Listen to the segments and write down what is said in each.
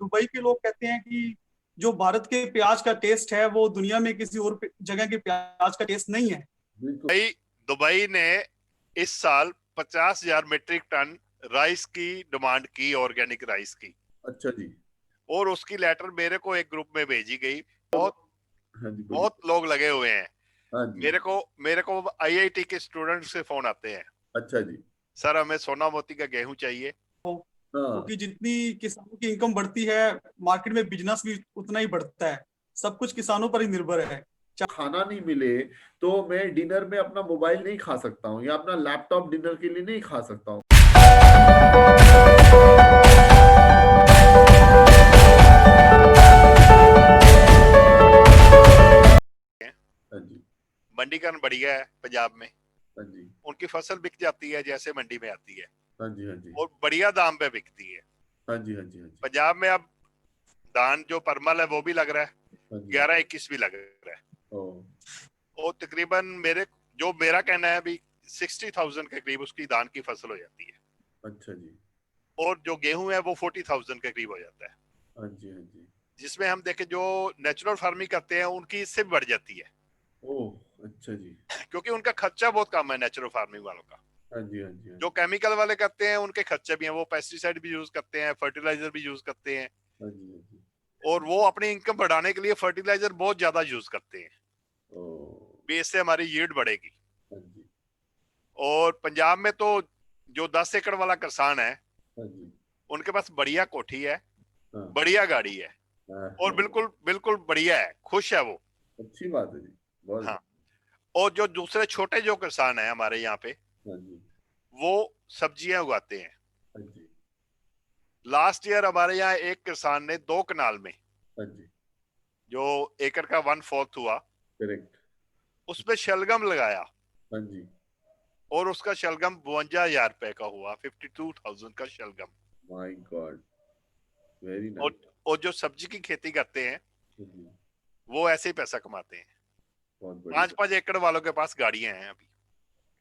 Dubai के लोग कहते हैं कि जो भारत के प्याज का टेस्ट है वो दुनिया में किसी और जगह के प्याज का टेस्ट नहीं है। भाई दुबई ने इस साल 50,000 मीट्रिक टन राइस की डिमांड की, ऑर्गेनिक राइस की। अच्छा जी। और उसकी लेटर मेरे को एक ग्रुप में भेजी गई। बहुत हाँ जी, बहुत लोग लगे हुए हैं। हाँ जी। मेरे को आईआईटी के स्टूडेंट से फोन आते हैं, अच्छा जी। सर हमें सोना मोती का गेहूं चाहिए। क्योंकि जितनी किसानों की इनकम बढ़ती है मार्केट में बिजनेस भी उतना ही बढ़ता है। सब कुछ किसानों पर ही निर्भर है। खाना नहीं मिले तो मैं डिनर में अपना मोबाइल नहीं खा सकता हूँ या अपना लैपटॉप डिनर के लिए नहीं खा सकता हूँ। हाँ जी। मंडीकरण बढ़िया है पंजाब में। हाँ जी। उनकी फसल बिक जाती है जैसे मंडी में आती है। हाँ जी। हाँ जी। और बढ़िया दाम पे बिकती है। हाँ जी। हाँ जी। हाँ जी। पंजाब में अब धान जो परमल है वो भी लग रहा है, हाँ जी। 11-21 भी लग रहा है। और तकरीबन मेरा कहना है अभी 60,000 के करीब उसकी धान की फसल हो जाती है। अच्छा जी। और जो गेहूं है वो 40,000 के करीब हो जाता है। हाँ जी। हाँ जी। जिसमें हम देखें जो नेचुरल फार्मिंग करते हैं उनकी इससे भी बढ़ जाती है। ओह अच्छा जी। क्योंकि उनका खर्चा बहुत कम है नेचुरल फार्मिंग वालों का। हाँ जी। हाँ जी। जो केमिकल वाले करते हैं उनके खर्चे भी हैं, वो पेस्टिसाइड भी यूज करते हैं, फर्टिलाइजर भी यूज करते हैं। हाँ जी। हाँ जी। और वो अपनी इनकम बढ़ाने के लिए फर्टिलाइजर बहुत ज्यादा यूज करते हैं भी, इससे हमारी यील्ड बढ़ेगी। हाँ जी। और पंजाब में तो जो 10 एकड़ वाला किसान है हाँ जी। उनके पास बढ़िया कोठी है, हाँ। बढ़िया गाड़ी है हाँ। और बिल्कुल बिल्कुल बढ़िया है, खुश है वो। अच्छी बात है जी, बहुत। हाँ। और जो दूसरे छोटे जो किसान है हमारे यहाँ पे, हाँ जी। वो सब्जियां उगाते हैं। हाँ जी। लास्ट ईयर हमारे यहाँ एक किसान ने 2 कनाल में, हाँ जी। जो एकड़ का 1/4 हुआ, करेक्ट। उसमें शलगम लगाया। हाँ जी। और उसका शलगम 52,000 रुपए का हुआ, 52,000 का शलगम। माय गॉड, वेरी और नाइस। और जो सब्जी की खेती करते हैं वो ऐसे ही पैसा कमाते हैं। बहुत बढ़िया। 5-5 एकड़ वालों के पास गाड़ियां हैं अभी।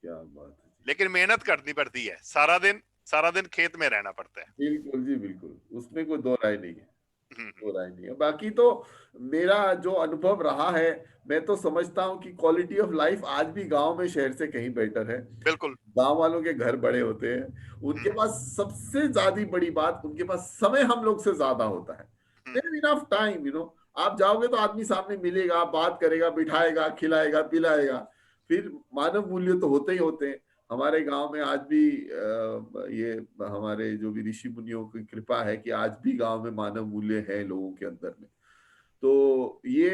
क्या बात है जी। लेकिन मेहनत करनी पड़ती है, सारा दिन खेत में रहना पड़ता है। बिल्कुल जी, बिल्कुल, उसमें कोई दो राय नहीं है। हम्म, दो राय नहीं है। बाकी तो मेरा जो अनुभव रहा है, मैं तो समझता हूँ कि क्वालिटी ऑफ लाइफ आज भी गांव में शहर से कहीं बेटर है। बिल्कुल। गांव वालों के घर बड़े होते हैं, उनके हम्म, पास सबसे ज्यादा बड़ी बात, उनके पास समय हम लोग से ज्यादा होता है। हम्म, देयर इनफ टाइम, आप जाओगे तो आदमी सामने मिलेगा, बात करेगा, बिठाएगा, खिलाएगा, पिलाएगा। फिर मानव मूल्य तो होते ही होते हैं। हमारे गांव में आज भी ये हमारे जो भी ऋषि मुनियों की कृपा है कि आज भी गांव में मानव मूल्य है लोगों के अंदर में। तो ये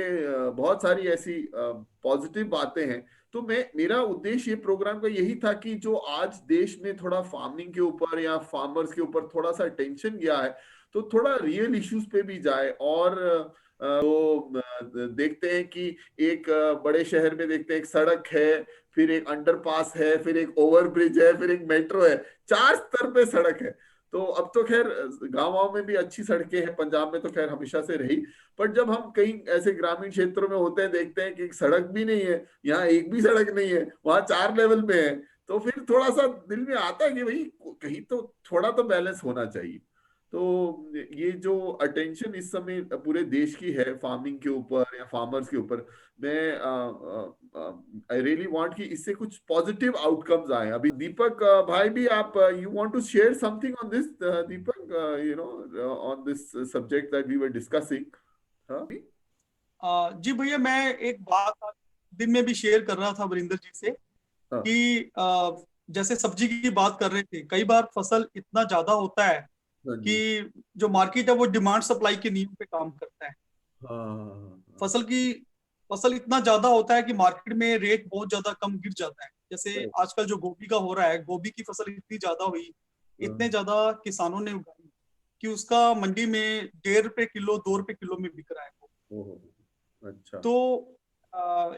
बहुत सारी ऐसी पॉजिटिव बातें हैं। तो मेरा उद्देश्य ये प्रोग्राम का यही था कि जो आज देश में थोड़ा फार्मिंग के ऊपर या फार्मर्स के ऊपर थोड़ा सा टेंशन गया है, तो थोड़ा रियल इश्यूज पे भी जाए। और देखते हैं कि एक बड़े शहर में देखते हैं एक सड़क है, फिर एक अंडरपास है, फिर एक ओवर ब्रिज है, फिर एक मेट्रो है, 4 स्तर पे सड़क है। तो अब तो खैर गाँव में भी अच्छी सड़कें हैं, पंजाब में तो खैर हमेशा से रही। पर जब हम कहीं ऐसे ग्रामीण क्षेत्रों में होते हैं, देखते हैं कि एक सड़क भी नहीं है, यहाँ एक भी सड़क नहीं है, वहां 4 लेवल पे है, तो फिर थोड़ा सा दिल में आता है कि भाई कहीं तो थोड़ा तो बैलेंस होना चाहिए। तो ये जो अटेंशन इस समय पूरे देश की है फार्मिंग के ऊपर या फार्मर्स के ऊपर, मैं आई रियली वांट कि इससे कुछ पॉजिटिव आउटकम्स आए। अभी दीपक भाई भी, आप you want to share something on this, Deepak, on this subject that we were discussing. हाँ जी भैया, मैं एक बात आज दिन में भी शेयर कर रहा था वरिंदर जी से हाँ। कि जैसे सब्जी की बात कर रहे थे, कई बार फसल इतना ज्यादा होता है हाँ जी। कि जो मार्केट है वो डिमांड सप्लाई के नियम पे काम करता है। हाँ हाँ फसल की फसल इतना ज्यादा होता है कि मार्केट में रेट बहुत ज्यादा कम गिर जाता है। जैसे हाँ आजकल जो गोभी का हो रहा है, गोभी की फसल इतनी ज्यादा हुई, हाँ। इतने ज्यादा किसानों ने उगाई कि उसका मंडी में 1.5 रुपए किलो, 2 रुपए किलो में बिक रहा है वो। ओहो, अच्छा। तो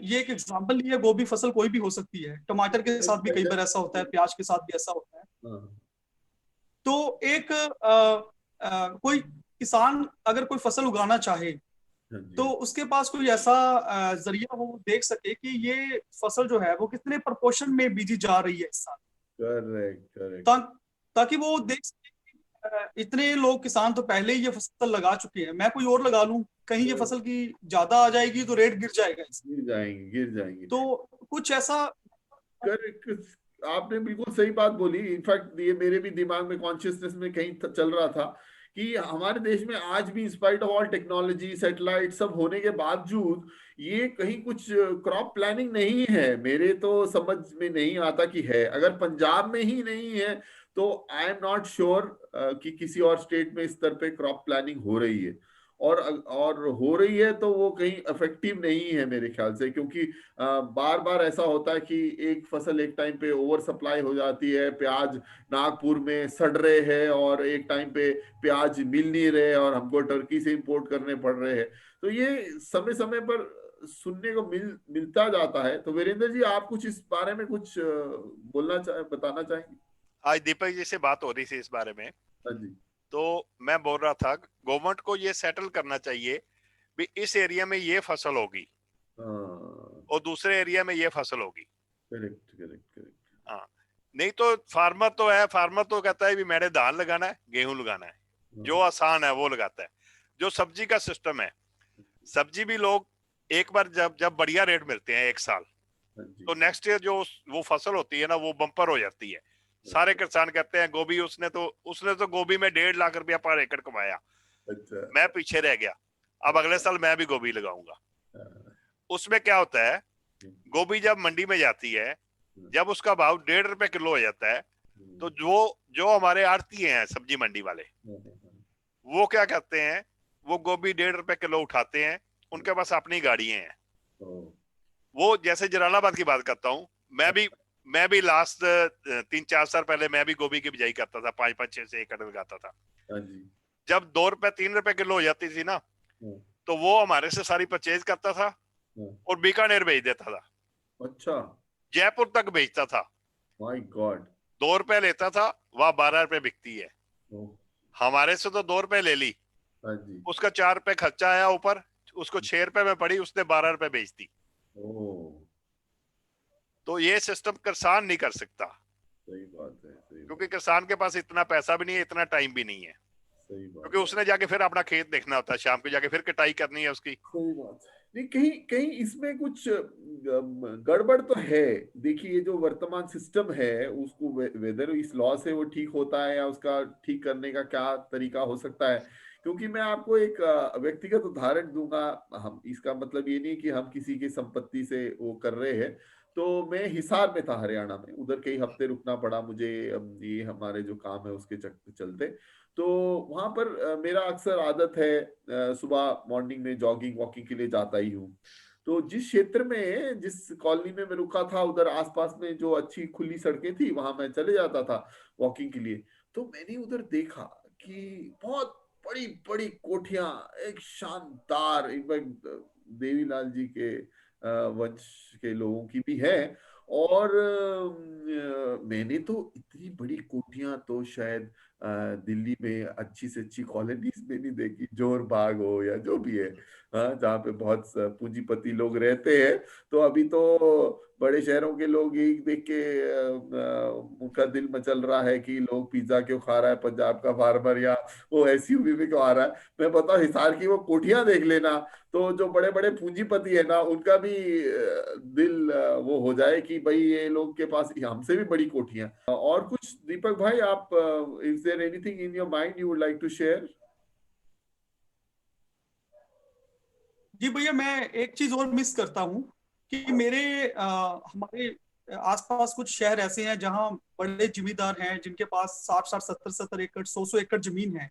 ये एक एग्जाम्पल ही है, गोभी फसल कोई भी हो सकती है, टमाटर के साथ भी कई बार ऐसा होता है, प्याज के साथ भी ऐसा होता है। हाँ तो एक कोई किसान अगर कोई फसल उगाना चाहे हाँ जी। तो उसके पास कोई ऐसा जरिया हो, वो देख सके कि ये फसल जो है वो कितने प्रपोर्शन में बीजी जा रही है इस साल, करेक्ट करेक्ट। ता, ताकि वो देख सके इतने लोग किसान तो पहले ही ये फसल लगा चुके हैं, मैं कोई और लगा लूं, कहीं ये फसल की ज्यादा आ जाएगी तो रेट गिर जाएगा इसका। गिर जाएंगे। तो कुछ ऐसा। आपने बिल्कुल सही बात बोली। इनफैक्ट ये मेरे भी दिमाग में कॉन्शियसनेस में कहीं चल रहा था कि हमारे देश में आज भी in spite of all technology, satellite सब होने के बावजूद ये कहीं कुछ क्रॉप प्लानिंग नहीं है। मेरे तो समझ में नहीं आता कि है। अगर पंजाब में ही नहीं है तो आई एम नॉट श्योर कि किसी और स्टेट में इस तरह पे क्रॉप प्लानिंग हो रही है। और हो रही है तो वो कहीं इफेक्टिव नहीं है मेरे ख्याल से, क्योंकि बार बार ऐसा होता है कि एक फसल एक टाइम पे ओवर सप्लाई हो जाती है। प्याज नागपुर में सड़ रहे हैं और एक टाइम पे प्याज मिल नहीं रहे और हमको टर्की से इंपोर्ट करने पड़ रहे हैं। तो ये समय समय पर सुनने को मिलता जाता है। तो वीरेंद्र जी, आप कुछ इस बारे में कुछ बताना चाहेंगे? आज दीपक जी से बात हो रही थी इस बारे में, हाँ जी। तो मैं बोल रहा था गवर्नमेंट को ये सेटल करना चाहिए भी इस एरिया में ये फसल होगी और दूसरे एरिया में ये फसल होगी। Correct correct correct. हाँ, नहीं तो फार्मर तो कहता है भी मैंने धान लगाना है, गेहूं लगाना है, जो आसान है वो लगाता है। जो सब्जी का सिस्टम है, सब्जी भी लोग एक बार जब बढ़िया रेट मिलते हैं एक साल, तो नेक्स्ट ईयर जो वो फसल होती है ना वो बम्पर हो जाती है। सारे किसान कहते हैं गोभी उसने तो गोभी में 1.5 लाख रुपया पर एकड़ कमाया, अच्छा। मैं पीछे रह गया, अब अगले साल मैं भी गोभी लगाऊंगा। उसमें क्या होता है, गोभी जब मंडी में जाती है, जब उसका भाव 1.5 रुपए किलो हो जाता है, तो जो हमारे आड़ती हैं सब्जी मंडी वाले, वो क्या करते हैं, वो गोभी 1.5 रुपए किलो उठाते हैं, उनके पास अपनी गाड़ियां हैं। वो जैसे जलालाबाद की बात करता हूँ, मैं भी लास्ट 3-4 साल पहले मैं भी गोभी की बिजाई करता था, 5-6 एकड़ लगाता था। जब 2 रुपए 3 रुपए किलो हो जाती थी ना, तो वो हमारे से सारी परचेज करता था और बीकानेर भेज देता था। अच्छा। जयपुर तक भेजता था। My God. 2 रुपए लेता था, वह 12 रुपए बिकती है। हमारे से तो 2 रुपए ले ली, उसका 4 रुपए खर्चा आया ऊपर, उसको 6 रुपए में पड़ी, उसने 12 रुपए बेच दी। तो ये सिस्टम किसान नहीं कर सकता। सही बात है, क्योंकि किसान के पास इतना पैसा भी नहीं है, इतना टाइम भी नहीं है। सही बात। क्योंकि उसने जाके फिर अपना खेत देखना होता है, शाम को जाके फिर कटाई करनी है उसकी। सही बात है। नहीं, कहीं कहीं इसमें कुछ गड़बड़ तो है। देखिए, जो वर्तमान सिस्टम है उसको वेदर इस लॉ से वो ठीक होता है या उसका ठीक करने का क्या तरीका हो सकता है। क्योंकि मैं आपको एक व्यक्तिगत उदाहरण दूंगा। हम इसका मतलब ये नहीं कि हम किसी की संपत्ति से वो कर रहे हैं। तो मैं हिसार में था, हरियाणा में, उधर कई हफ्ते रुकना पड़ा मुझे, ये हमारे जो काम है उसके चलते। तो वहां पर मेरा अक्सर आदत है, सुबह मॉर्निंग में जॉगिंग वॉकिंग के लिए जाता ही हूँ। तो जिस क्षेत्र में, जिस कॉलोनी में मैं रुका था, उधर आसपास में जो अच्छी खुली सड़कें थी वहां मैं चले जाता था वॉकिंग के लिए। तो मैंने उधर देखा कि बहुत बड़ी बड़ी कोठियां, एक शानदार, देवीलाल जी के वंश के लोगों की भी है। और मैंने तो इतनी बड़ी कोठियां तो शायद दिल्ली में अच्छी से अच्छी कॉलोनीज में नहीं देखी, जोर बाग हो या जो भी है, हाँ, जहाँ पे बहुत पूंजीपति लोग रहते हैं। तो अभी तो बड़े शहरों के लोग यही देख के उनका दिल मचल रहा है कि लोग पिज्जा क्यों खा रहा है पंजाब का फार्मर, या वो एसयूवी में क्यों आ रहा है। मैं बताऊं, हिसार की वो कोठियां देख लेना, तो जो बड़े बड़े पूंजीपति है ना, उनका भी दिल वो हो जाए कि भाई ये लोग के पास हमसे भी बड़ी कोठियां। और कुछ दीपक भाई, आप is there anything in your mind you would like to share? जी भैया, मैं एक चीज और मिस करता हूँ कि हमारे आसपास कुछ शहर ऐसे हैं जहाँ बड़े जिम्मेदार हैं जिनके पास 60-60, 70-70 एकड़, 100-100 एकड़ जमीन है।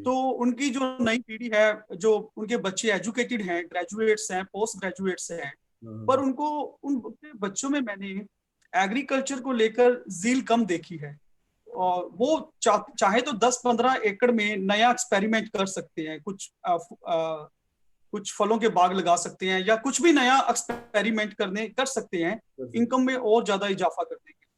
तो उनकी जो नई पीढ़ी है, जो उनके बच्चे एजुकेटेड हैं, ग्रेजुएट्स हैं, पोस्ट ग्रेजुएट्स हैं, पर उनके बच्चों में मैंने एग्रीकल्चर को लेकर जील कम देखी है। और वो चाहे तो 10-15 एकड़ में नया एक्सपेरिमेंट कर सकते हैं, कुछ फलों के बाग लगा सकते हैं या कुछ भी नया एक्सपेरिमेंट कर सकते हैं इनकम में और ज्यादा इजाफा करने के लिए।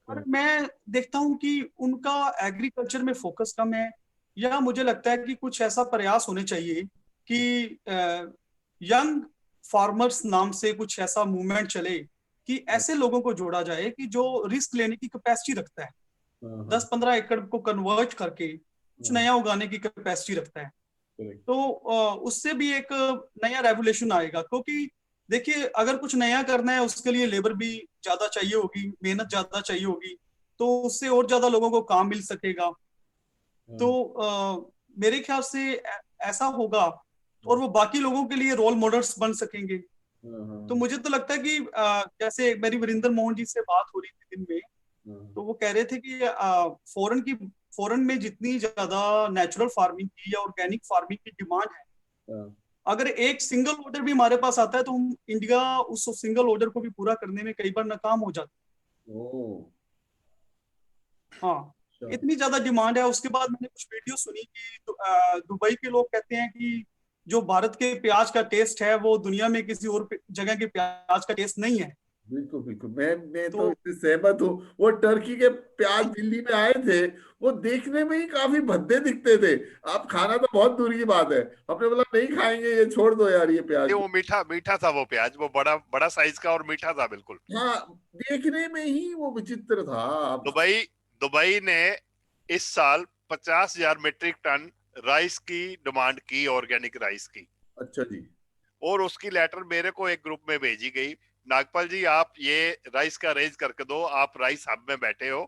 और मैं देखता हूं कि उनका एग्रीकल्चर में फोकस कम है, या मुझे लगता है कि कुछ ऐसा प्रयास होने चाहिए कि यंग फार्मर्स नाम से कुछ ऐसा मूवमेंट चले कि ऐसे लोगों को जोड़ा जाए कि जो रिस्क लेने की कैपेसिटी रखता है, 10-15 एकड़ को कन्वर्ट करके कुछ नया उगाने की कैपेसिटी रखता है। करेक्ट। तो उससे भी एक नया रेवोल्यूशन आएगा, क्योंकि देखिए अगर कुछ नया करना है उसके लिए लेबर भी ज्यादा चाहिए होगी, मेहनत ज्यादा चाहिए होगी, तो उससे और ज्यादा लोगों को काम मिल सकेगा। तो मेरे ख्याल से ऐसा होगा, और वो बाकी लोगों के लिए रोल मॉडल्स बन सकेंगे। तो मुझे तो लगता है कि जैसे मेरी वीरेंद्र मोहन जी से बात हो रही थी दिन में, तो वो कह रहे थे कि फॉरेन में जितनी ज्यादा नेचुरल फार्मिंग की या ऑर्गेनिक फार्मिंग की डिमांड है, अगर एक सिंगल ऑर्डर भी हमारे पास आता है तो हम इंडिया उस सिंगल ऑर्डर को भी पूरा करने में कई बार नाकाम हो जाता ओह, है। हाँ, अच्छा। इतनी ज्यादा डिमांड है। उसके बाद मैंने कुछ वीडियो सुनी कि दुबई के लोग कहते हैं कि जो भारत के प्याज का टेस्ट है वो दुनिया में किसी और जगह के प्याज का टेस्ट नहीं है। बिल्कुल बिल्कुल, मैं तो तो इससे सहमत हूँ। वो टर्की के प्याज दिल्ली में आए थे, वो देखने में ही काफी भद्दे दिखते थे। आप खाना तो बहुत दूर की बात है, हमने बोला नहीं खाएंगे, ये छोड़ दो यार ये प्याज। वो मीठा मीठा था वो प्याज, वो बड़ा बड़ा साइज का और मीठा था बिल्कुल। हाँ, देखने में ही वो विचित्र था। आप। दुबई दुबई ने इस साल 50,000 मीट्रिक टन राइस की डिमांड की, ऑर्गेनिक राइस की। अच्छा जी। और उसकी लेटर मेरे को एक ग्रुप में भेजी गई, नागपाल जी आप ये राइस का अरेंज करके दो, आप राइस हब में बैठे हो।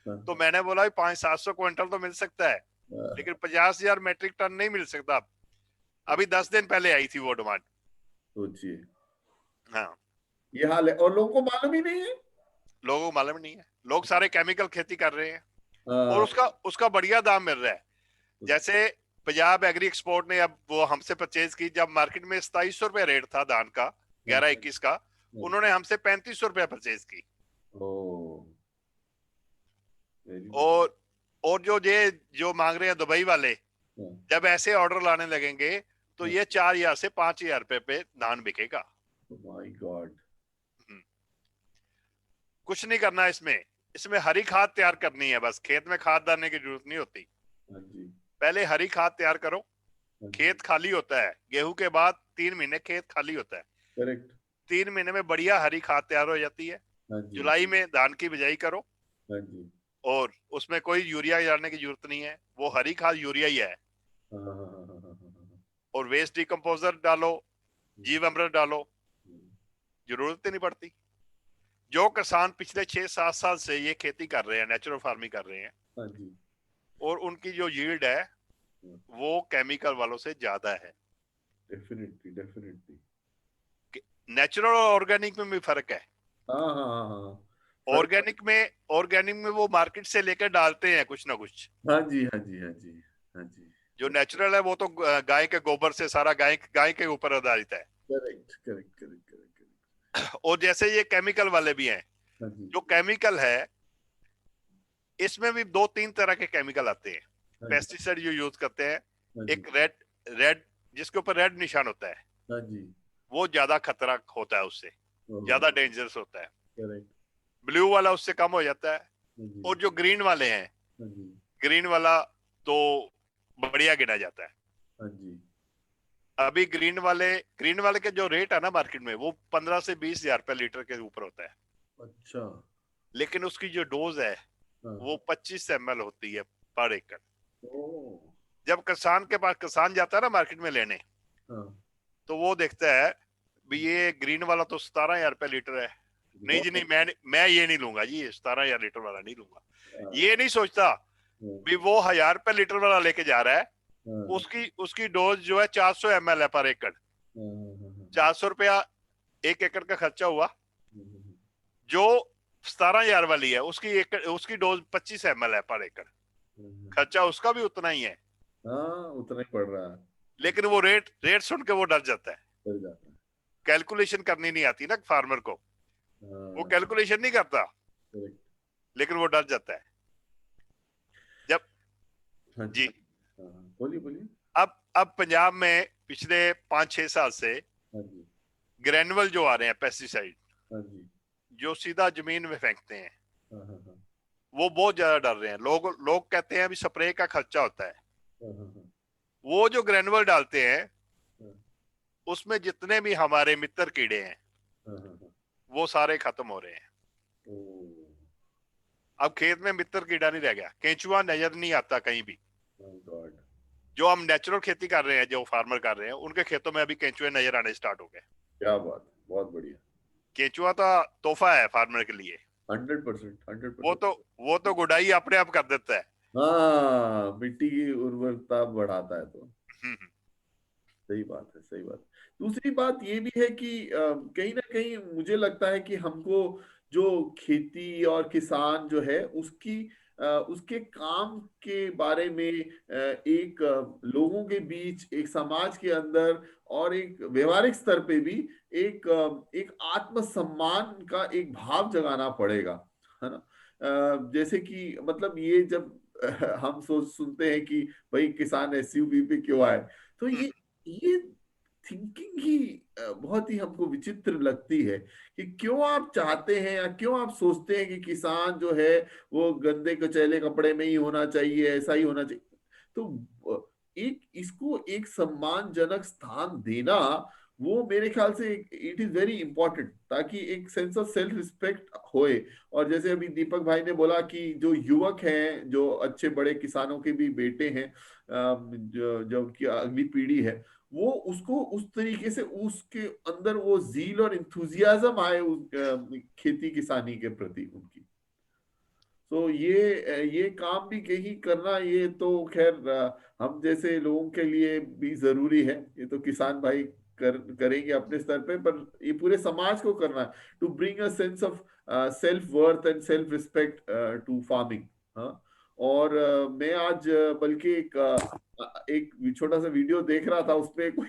हाँ, तो मैंने बोला 500-700 क्विंटल तो मिल सकता है, हाँ, लेकिन 50,000 मीट्रिक टन नहीं मिल सकता। अभी 10 दिन पहले आई थी वो डिमांड। सोचिए, हाँ, ये हाल है और लोगों को मालूम ही नहीं है। लोगों को मालूम नहीं है, लोग सारे केमिकल खेती कर रहे हैं और हाँ, उसका उसका बढ़िया दाम मिल रहा है। जैसे पंजाब एग्री एक्सपोर्ट ने अब वो हमसे परचेज की, जब मार्केट में 2700 रुपये रेट था धान का, हाँ, 11-21 का, हाँ, उन्होंने हमसे 3500 रुपये परचेज की। ओ, वेरी गुड। और जो मांग रहे हैं दुबई वाले, जब ऐसे ऑर्डर लाने लगेंगे तो ये 4,000 से 5,000 रुपए पे धान बिकेगा। My God. हम्म, कुछ नहीं करना इसमें, इसमें हरी खाद तैयार करनी है, बस खेत में खाद डालने की जरूरत नहीं होती। हाँ जी, पहले हरी खाद तैयार करो, हाँ जी। खेत खाली होता है, गेहूं के बाद 3 महीने खेत खाली होता है। करेक्ट। 3 महीने में बढ़िया हरी खाद तैयार हो जाती है। हाँ जी, जुलाई में धान की बिजाई करो हाँ जी। और उसमें कोई यूरिया डालने की जरूरत नहीं है, वो हरी खाद यूरिया ही है। हाँ, हाँ, हाँ, हाँ, हाँ, हाँ, हाँ, हाँ, और वेस्ट डिकम्पोजर डालो, जीवामृत डालो, हम्म, जरूरत ही नहीं पड़ती। जो किसान पिछले 6-7 साल से ये खेती कर रहे हैं, नेचुरल फार्मिंग कर रहे हैं, हाँ जी। और उनकी जो यील्ड है वो केमिकल वालों से ज्यादा है। Definitely definitely. नेचुरल और ऑर्गेनिक में भी फर्क है। हाँ, हाँ, हाँ, हाँ, हाँ। फर्क। ऑर्गेनिक में वो मार्केट से लेकर डालते हैं कुछ ना कुछ। हाँ जी, हाँ जी, हाँ जी, हाँ जी। जो नेचुरल है वो तो गाय के गोबर से सारा गाय के ऊपर आधारित है। Correct correct correct correct correct. और जैसे ये केमिकल वाले भी हैं, हाँ जी, जो केमिकल है इसमें भी 2-3 तरह के केमिकल आते हैं। हाँ जी, पेस्टिसाइड जो यूज करते हैं, हाँ जी, एक रेड रेड जिसके ऊपर रेड निशान होता है, हाँ जी। वो ज्यादा खतरा होता है, उससे ज्यादा डेंजरस होता है। करेक्ट। ब्लू वाला उससे कम हो जाता है। हाँ जी, और जो ग्रीन वाले हैं, हाँ जी, ग्रीन वाला तो बढ़िया गिना जाता है। हाँ जी। अभी ग्रीन वाले के जो रेट है ना मार्केट में, वो 15 से 20 हजार रुपए लीटर के ऊपर होता है। अच्छा। लेकिन उसकी जो डोज है हाँ। वो 25 ml होती है पर एकड़। ओ। जब किसान जाता है ना मार्केट में लेने, हाँ। तो वो देखता है भी ये ग्रीन वाला तो 17,000 रुपए लीटर है, नहीं जी नहीं, मैं ये नहीं लूंगा जी, ये 17,000 लीटर वाला नहीं लूंगा। ये नहीं सोचता भी वो 1,000 रुपए लीटर वाला लेके जा रहा है, उसकी डोज जो है 400 ml है पर एकड़। 400 रुपया 1 एकड़ का खर्चा हुआ। जो 17,000 वाली है उसकी डोज 25 ml है पर एकड़, खर्चा उसका भी उतना ही है। हाँ, उतना ही पड़ रहा है। लेकिन वो रेट रेट सुन के वो डर जाता है। पड़ जाता है। कैलकुलेशन करनी नहीं आती ना फार्मर को, वो हाँ। कैलकुलेशन नहीं करता, करेक्ट। लेकिन वो डर जाता है जब। हाँ जी। जी, हाँ, बोलिए बोलिए। अब पंजाब में पिछले 5-6 साल से हाँ जी, ग्रेनुअल जो आ रहे हैं पेस्टिसाइड, हाँ जी। जो सीधा जमीन में फेंकते हैं, हाँ, हाँ, हाँ, वो बहुत ज्यादा डर रहे हैं। लोग कहते हैं अभी स्प्रे का खर्चा होता है। हाँ, हाँ, हाँ, वो जो ग्रेनुअल डालते हैं हाँ, उसमें जितने भी हमारे मित्र कीड़े हैं हाँ, हाँ, हाँ। वो सारे खत्म हो रहे हैं। ओ। अब खेत में मित्र कीड़ा नहीं रह गया, केंचुआ नजर नहीं आता कहीं भी। माय जो हम नेचुरल खेती कर रहे हैं, जो फार्मर कर रहे हैं, उनके खेतों में अभी केंचुए नजर आने स्टार्ट हो गए। क्या बात, बहुत बढ़िया। केंचुआ तो तोहफा है फार्मर के लिए। 100%, वो 100%। तो वो तो गुडाई अपने आप कर देता है। हाँ, मिट्टी की उर्वरता बढ़ाता है तो। हम्म। सही बात है, सही बात। दूसरी बात ये भी है कि कहीं ना कहीं मुझे लगता है कि हमको जो खेती और किसान जो है उसकी उसके काम के बारे में एक लोगों के बीच, एक समाज के अंदर और एक व्यवहारिक स्तर पे भी एक आत्मसम्मान का एक भाव जगाना पड़ेगा, है ना। जैसे कि मतलब ये जब हम सोच सुनते हैं कि भाई किसान एसयूवी पे क्यों आए, तो ये थिंकिंग ही बहुत ही हमको विचित्र लगती है कि क्यों आप चाहते हैं या क्यों आप सोचते हैं कि किसान जो है वो गंदे कचैले कपड़े में ही होना चाहिए, ऐसा ही होना चाहिए। तो एक इसको एक सम्मानजनक स्थान देना, वो मेरे ख्याल से इट इज वेरी इंपॉर्टेंट, ताकि एक सेंस ऑफ सेल्फ रिस्पेक्ट होए। और जैसे अभी दीपक भाई ने बोला कि जो युवक हैं, जो अच्छे बड़े किसानों के भी बेटे हैं, जो उनकी अगली पीढ़ी है, वो उसको उस तरीके से उसके अंदर वो जील और इंथुजियाज्म आए खेती किसानी के प्रति उनकी। तो ये काम भी कहीं करना, ये तो खैर हम जैसे लोगों के लिए भी जरूरी है। ये तो किसान भाई करेंगे अपने स्तर पे, पर ये पूरे समाज को करना है, to bring a sense of self worth and self respect to farming. हाँ। और मैं आज बल्कि एक छोटा सा वीडियो देख रहा था, उसमें कोई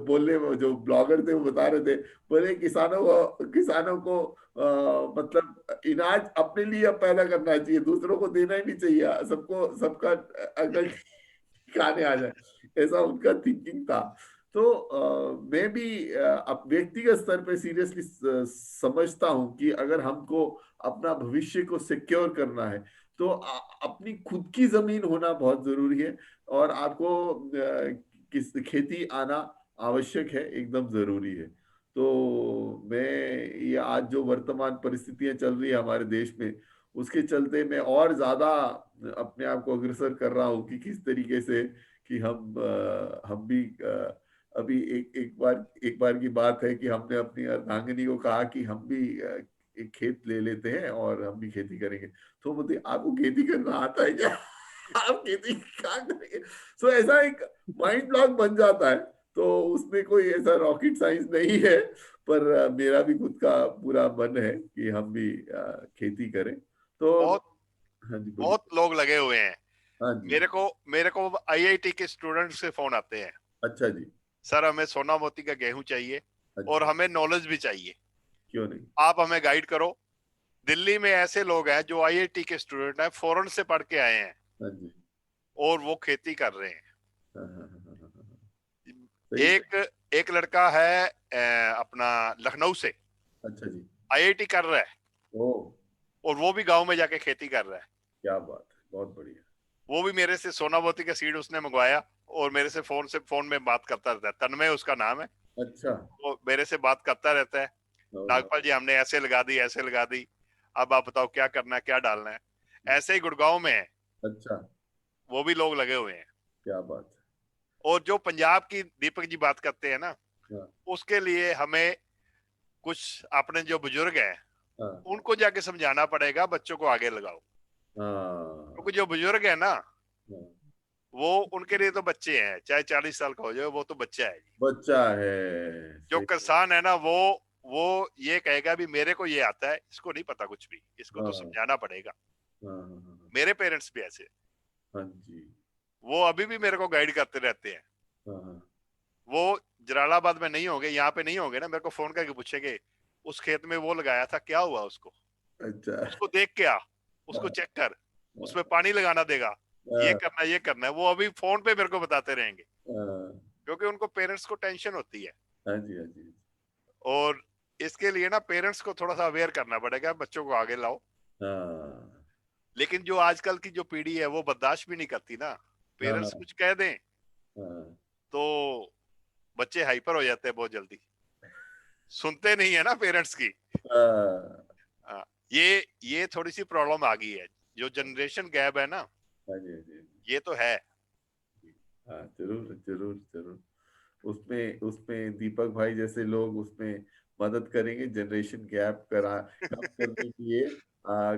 बोलने वो जो ब्लॉगर थे वो बता रहे थे, बोले किसानों को मतलब इनाज अपने लिए अब पैदा करना चाहिए, दूसरों को देना ही नहीं चाहिए, सबको सबका अकल ठिकाने आ जाए, ऐसा उनका थिंकिंग था। तो मैं भी अब व्यक्तिगत स्तर पे सीरियसली समझता हूँ कि अगर हमको अपना भविष्य को सिक्योर करना है, तो अपनी खुद की जमीन होना बहुत जरूरी है, और आपको किस खेती आना आवश्यक है, एकदम जरूरी है। तो मैं ये आज जो वर्तमान परिस्थितियां चल रही है हमारे देश में, उसके चलते मैं और ज्यादा अपने आप को अग्रसर कर रहा हूँ कि किस तरीके से कि हम भी अभी एक बार की बात है कि हमने अपनी अर्धांगिनी को कहा कि हम भी एक खेत ले लेते हैं और हम भी खेती करेंगे। तो बोलते आपको खेती करना आता है क्या? आप खेती कहाँ करेंगे? सो ऐसा एक माइंड ब्लॉक बन जाता है। तो उसमें कोई ऐसा रॉकेट साइंस नहीं है, पर मेरा भी खुद का पूरा मन है कि हम भी खेती करें। तो बहुत हाँ जी, बोलिए। बहुत लोग लगे हुए हैं। हाँ जी। मेरे को आईआईटी के स्टूडेंट से फोन आते हैं, अच्छा जी। सर हमें सोना मोती का गेहूं चाहिए और अच्छा। हमें नॉलेज भी चाहिए, क्यों नहीं। आप हमें गाइड करो। दिल्ली में ऐसे लोग हैं जो आईआईटी के स्टूडेंट हैं, फॉरेन से पढ़ के आए हैं हाँ जी। और वो खेती कर रहे हैं। हाँ हाँ हाँ हाँ हाँ हाँ। सही सही। एक एक लड़का है अपना लखनऊ से, अच्छा जी। आईआईटी कर रहा है ओ, और वो भी गांव में जाके खेती कर रहा है। क्या बात है, बहुत बढ़िया। वो भी मेरे से सोना मोती का सीड उसने मंगवाया और मेरे से फोन में बात करता रहता है। तन्मय उसका नाम है। अच्छा। वो मेरे से बात करता रहता है, ओ, नागपाल जी हमने ऐसे लगा दी ऐसे लगा दी, अब आप बताओ क्या करना है क्या डालना है। ऐसे ही गुड़गांव में है, अच्छा। वो भी लोग लगे हुए हैं। क्या बात और जो पंजाब की दीपक जी बात करते हैं ना, है। हाँ उसके लिए हमें कुछ अपने जो बुजुर्ग हैं हाँ उनको जाके समझाना पड़ेगा, बच्चों को आगे लगाओ। क्योंकि हाँ जो बुजुर्ग है ना, हाँ। वो उनके लिए तो बच्चे हैं, चाहे 40 साल का हो जाए वो तो बच्चा है जी। बच्चा है। जो सही। किसान है ना, वो ये कहेगा भी मेरे को ये आता है, इसको नहीं पता कुछ भी, इसको तो हाँ समझाना पड़ेगा। हाँ हाँ हाँ मेरे पेरेंट्स भी ऐसे, हाँ जी। वो अभी भी मेरे को गाइड करते रहते हैं। हाँ हाँ। वो जलालाबाद में नहीं होंगे, यहाँ पे नहीं होंगे ना, मेरे को फोन करके पूछेंगे उस खेत में वो लगाया था क्या हुआ उसको, अच्छा। उसको देख के आ, उसको हाँ चेक कर, उसमें हाँ पानी लगाना देगा, ये करना है। वो अभी फोन पे मेरे को बताते रहेंगे, हाँ क्योंकि उनको पेरेंट्स को टेंशन होती है। हाँ जी, हाँ जी। और इसके लिए ना पेरेंट्स को थोड़ा सा अवेयर करना पड़ेगा, बच्चों को आगे लाओ। हाँ लेकिन जो आजकल की जो पीढ़ी है वो बर्दाश्त भी नहीं करती ना, पेरेंट्स हाँ कुछ कह दें हाँ तो बच्चे हाइपर हो जाते हैं बहुत जल्दी, सुनते नहीं है ना पेरेंट्स की। हाँ हाँ, ये थोड़ी सी प्रॉब्लम आ गई है, जो जनरेशन गैप है ना, हाँ जी, हाँ जी। ये तो है। हाँ, जरूर जरूर जरूर। उसमें उसमें दीपक भाई जैसे लोग उसमें मदद करेंगे, जनरेशन गैप कम करने के लिए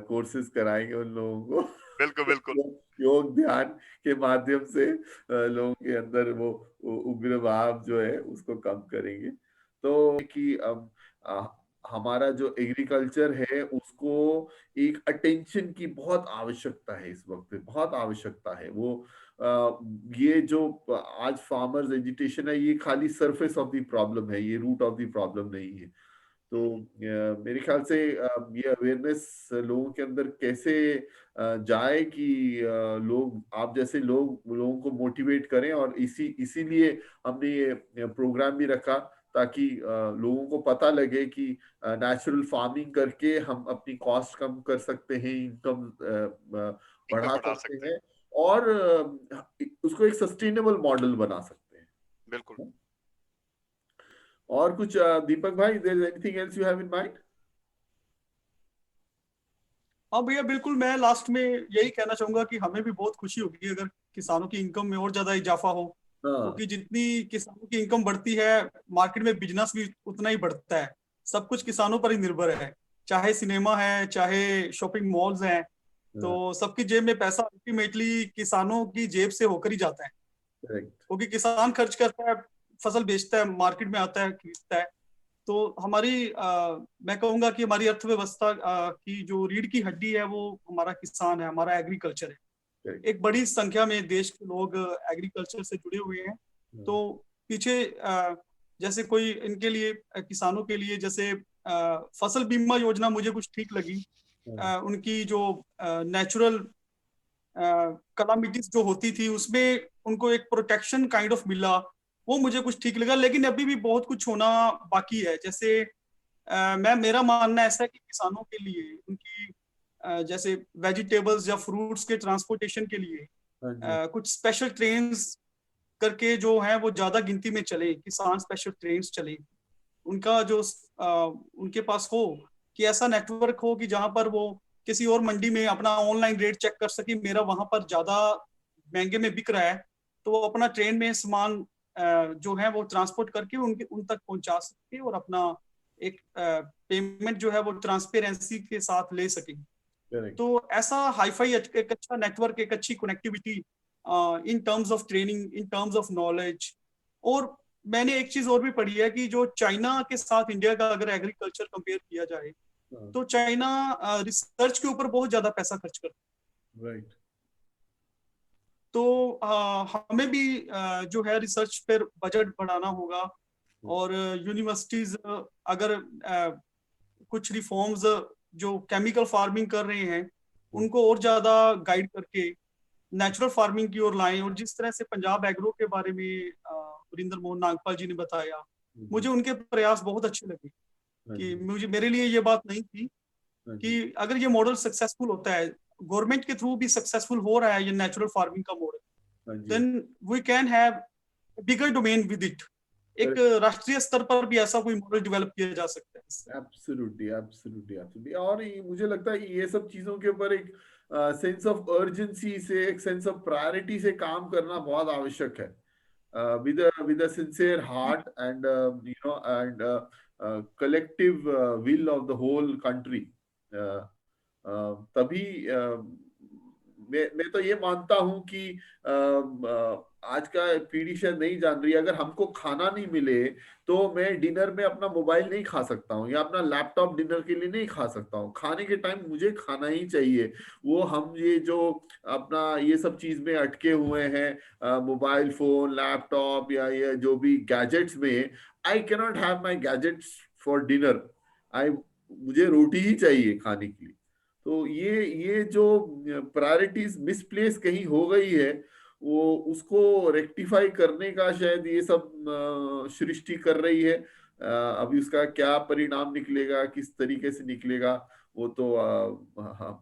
कोर्सेज कराएंगे उन लोगों बिल्कुल को। बिल्कुल। योग ध्यान के माध्यम से लोगों के अंदर वो उग्र भाव जो है उसको कम करेंगे। तो कि आ, हमारा जो एग्रीकल्चर है उसको एक अटेंशन की बहुत आवश्यकता है, इस वक्त पे बहुत आवश्यकता है। वो ये जो आज फार्मर्स एजिटेशन है, ये खाली सरफेस ऑफ द प्रॉब्लम है, ये रूट ऑफ द प्रॉब्लम नहीं है। तो मेरे ख्याल से ये अवेयरनेस लोगों के अंदर कैसे जाए कि लोग आप जैसे लोगों को मोटिवेट करें, और इसीलिए हमने ये प्रोग्राम भी रखा ताकि लोगों को पता लगे कि नेचुरल फार्मिंग करके हम अपनी कॉस्ट कम कर सकते हैं, इनकम इनकम बढ़ा बढ़ा सकते सकते हैं। हैं, और उसको एक सस्टेनेबल मॉडल बना सकते हैं। बिल्कुल। और कुछ दीपक भाई, there is anything else you have in mind? हाँ भैया बिल्कुल, मैं लास्ट में यही कहना चाहूंगा कि हमें भी बहुत खुशी होगी अगर किसानों की इनकम में और ज्यादा इजाफा हो, हाँ, क्योंकि जितनी किसानों की इनकम बढ़ती है मार्केट में बिजनेस भी उतना ही बढ़ता है। सब कुछ किसानों पर ही निर्भर है, चाहे सिनेमा है चाहे शॉपिंग मॉल्स हैं, हाँ, तो सबकी जेब में पैसा अल्टीमेटली किसानों की जेब से होकर ही जाता है। करेक्ट। क्योंकि किसान खर्च करता है, फसल बेचता है, मार्केट में आता है, खरीदता है। तो मैं कहूंगा कि हमारी अर्थव्यवस्था की जो रीढ़ की हड्डी है वो हमारा किसान है, हमारा एग्रीकल्चर है। करेक्ट। एक बड़ी संख्या में देश के लोग एग्रीकल्चर से जुड़े हुए हैं। तो पीछे जैसे कोई इनके लिए किसानों के लिए जैसे फसल बीमा योजना मुझे कुछ ठीक लगी। उनकी जो नेचुरल कलामिटीज जो होती थी उसमें उनको एक प्रोटेक्शन काइंड ऑफ मिला, वो मुझे कुछ ठीक लगा। लेकिन अभी भी बहुत कुछ होना बाकी है। जैसे मेरा मानना ऐसा है कि किसानों के लिए उनकी जैसे वेजिटेबल्स या फ्रूट्स के ट्रांसपोर्टेशन के लिए हाँ जी। कुछ स्पेशल ट्रेन्स करके जो है वो ज्यादा गिनती में चले, किसान स्पेशल ट्रेन्स चले। उनका जो उनके पास हो कि ऐसा नेटवर्क हो कि जहां पर वो किसी और मंडी में अपना ऑनलाइन रेट चेक कर सके, मेरा वहां पर ज्यादा महंगे में बिक रहा है, तो वो अपना ट्रेन में सामान जो है वो ट्रांसपोर्ट करके उनके उन तक पहुंचा सके और अपना एक पेमेंट जो है वो ट्रांसपेरेंसी के साथ ले सके। करेक्ट। तो ऐसा हाईफाई एक अच्छा नेटवर्क, एक अच्छी connectivity in terms of training, in terms of knowledge. और मैंने एक चीज और भी पढ़ी है कि जो चाइना के साथ इंडिया का अगर एग्रीकल्चर कंपेयर किया जाए, तो चाइना रिसर्च के ऊपर बहुत ज्यादा पैसा खर्च करता है। राइट। तो हमें भी जो है रिसर्च पर बजट बढ़ाना होगा। और यूनिवर्सिटीज अगर कुछ रिफॉर्म्स जो केमिकल फार्मिंग कर रहे हैं उनको और ज्यादा गाइड करके नेचुरल फार्मिंग की ओर लाएं। और जिस तरह से पंजाब एग्रो के बारे में वरिंदर मोहन नागपाल जी ने बताया, मुझे उनके प्रयास बहुत अच्छे लगे। हाँ कि जी। मेरे लिए ये बात नहीं थी हाँ जी। कि अगर ये मॉडल सक्सेसफुल होता है, गवर्नमेंट के थ्रू भी सक्सेसफुल हो रहा है ये नेचुरल फार्मिंग का मॉडल, हाँ जी। Then we can have bigger domain with it. एक राष्ट्रीय स्तर पर भी ऐसा कोई मॉडल डेवलप किया जा सकता है इससे। Absolutely absolutely absolutely. और मुझे लगता है कि ये सब चीजों के ऊपर एक सेंस ऑफ अर्जेंसी से, एक सेंस ऑफ प्रायोरिटी से काम करना बहुत आवश्यक है, with a sincere heart and collective will of the whole country. uh, तभी मैं तो ये मानता हूं कि आज का पीढ़ी शायद नहीं जान रही, अगर हमको खाना नहीं मिले तो मैं डिनर में अपना मोबाइल नहीं खा सकता हूँ, या अपना लैपटॉप डिनर के लिए नहीं खा सकता हूँ। खाने के टाइम मुझे खाना ही चाहिए। वो हम ये जो अपना ये सब चीज में अटके हुए हैं, मोबाइल फोन, लैपटॉप, या ये जो भी गैजेट्स में, I cannot have my gadgets for dinner. I मुझे रोटी ही चाहिए खाने के लिए। तो ये जो प्रायोरिटीज मिसप्लेस कहीं हो गई है, वो उसको रेक्टिफाई करने का शायद ये सब सृष्टि कर रही है। अभी उसका क्या परिणाम निकलेगा, किस तरीके से निकलेगा, वो तो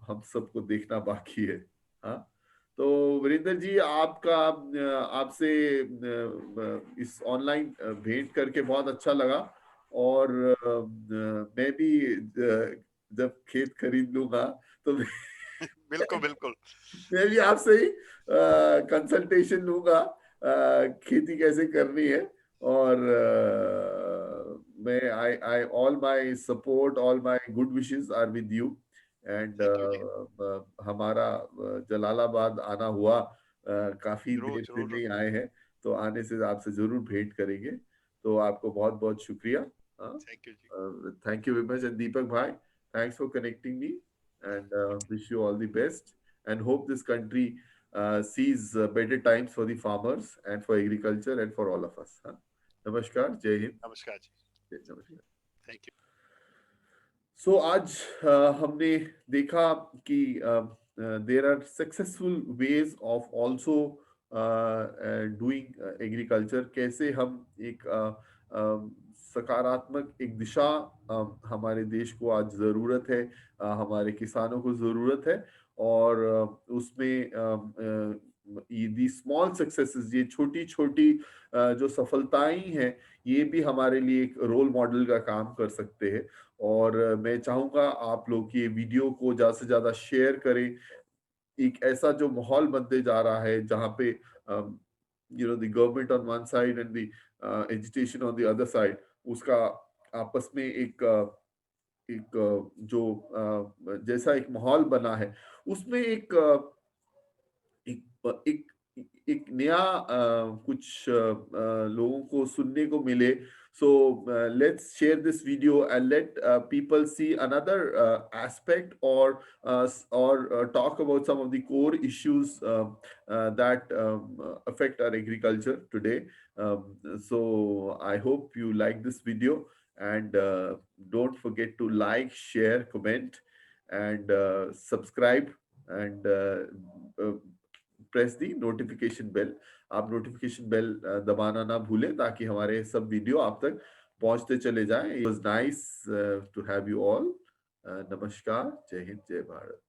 हम सबको देखना बाकी है। हाँ। तो वीरेंद्र जी, आपसे इस ऑनलाइन भेंट करके बहुत अच्छा लगा। और मैं भी जब खेत खरीद लूंगा तो बिल्कुल बिल्कुल। मैं भी आपसे ही कंसल्टेशन लूंगा खेती कैसे करनी है। और मैं I all my support, all my good wishes are with you. And thank you जी। हमारा जलालाबाद आना हुआ, काफी जरूर देर से जरूर। नहीं आए हैं, तो आने से आपसे जरूर भेंट करेंगे। तो आपको बहुत बहुत शुक्रिया। थैंक यू जी। Thank you very much. And Deepak भाई, thanks for connecting me, and wish you all the best, and hope this country sees better times for the farmers and for agriculture and for all of us. हाँ? नमस्कार, जय हिंद, नमस्कार जी। नमस्कार। Thank you. सो आज हमने देखा कि there are successful ways of also doing agriculture. कैसे हम एक सकारात्मक एक दिशा हमारे देश को आज जरूरत है, हमारे किसानों को जरूरत है। और उसमें दी स्मॉल सक्सेसेस, ये छोटी छोटी जो सफलताएं हैं, ये भी हमारे लिए एक रोल मॉडल का काम कर सकते हैं। और मैं चाहूंगा आप लोग ये वीडियो को ज्यादा से ज्यादा शेयर करें। एक ऐसा जो माहौल बनते जा रहा है जहाँ पे the government on one side and the agitation on the other side, उसका आपस में एक जो जैसा एक माहौल बना है, उसमें एक एक एक नया कुछ लोगों को सुनने को मिले। So let's share this video and let people see another aspect, or talk about some of the core issues that affect our agriculture today. So I hope you like this video, and don't forget to like, share, comment, and subscribe, and press the notification bell. आप notification bell दबाना ना भूलें, ताकि हमारे सब video आप तक पहुंचते चले जाएं। It was nice to have you all. नमस्कार, जय हिंद, जय भारत।